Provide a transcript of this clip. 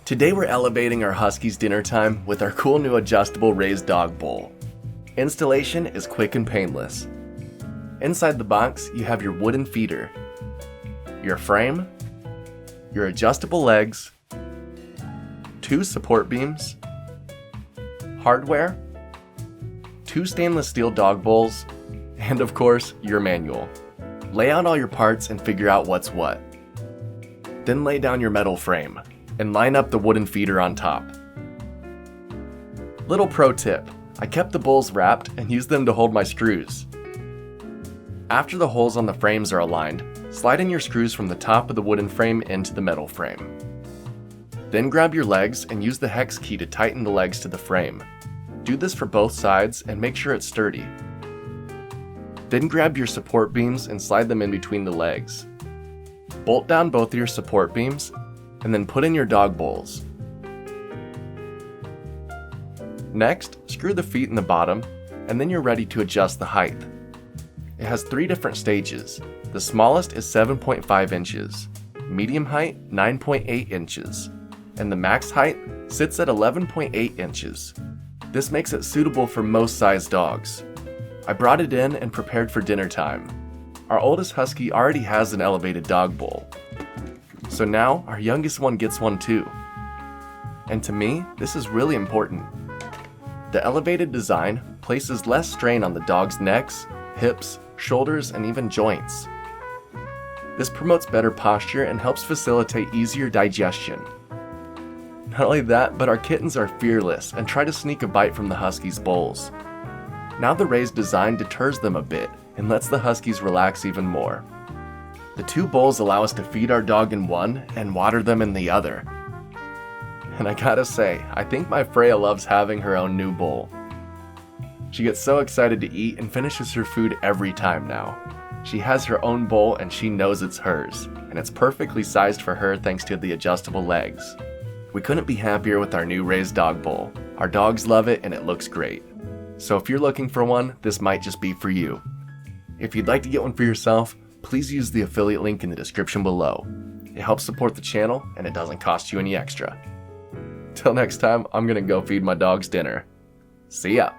Today we're elevating our Husky's dinner time with our cool new adjustable raised dog bowl. Installation is quick and painless. Inside the box, you have your wooden feeder, your frame, your adjustable legs, 2 support beams, hardware, 2 stainless steel dog bowls, and of course, your manual. Lay out all your parts and figure out what's what. Then lay down your metal frame and line up the wooden feeder on top. Little pro tip, I kept the bowls wrapped and used them to hold my screws. After the holes on the frames are aligned, slide in your screws from the top of the wooden frame into the metal frame. Then grab your legs and use the hex key to tighten the legs to the frame. Do this for both sides and make sure it's sturdy. Then grab your support beams and slide them in between the legs. Bolt down both of your support beams and then put in your dog bowls. Next, screw the feet in the bottom and then you're ready to adjust the height. It has 3 different stages. The smallest is 7.5 inches, medium height 9.8 inches, and the max height sits at 11.8 inches. This makes it suitable for most size dogs. I brought it in and prepared for dinner time. Our oldest Husky already has an elevated dog bowl. So now our youngest one gets one too. And to me, this is really important. The elevated design places less strain on the dog's necks, hips, shoulders, and even joints. This promotes better posture and helps facilitate easier digestion. Not only that, but our kittens are fearless and try to sneak a bite from the Husky's bowls. Now the raised design deters them a bit and lets the Huskies relax even more. The 2 bowls allow us to feed our dog in one and water them in the other. And I gotta say, I think my Freya loves having her own new bowl. She gets so excited to eat and finishes her food every time now. She has her own bowl and she knows it's hers, and it's perfectly sized for her thanks to the adjustable legs. We couldn't be happier with our new raised dog bowl. Our dogs love it and it looks great. So if you're looking for one, this might just be for you. If you'd like to get one for yourself, please use the affiliate link in the description below. It helps support the channel and it doesn't cost you any extra. Till next time, I'm gonna go feed my dogs dinner. See ya!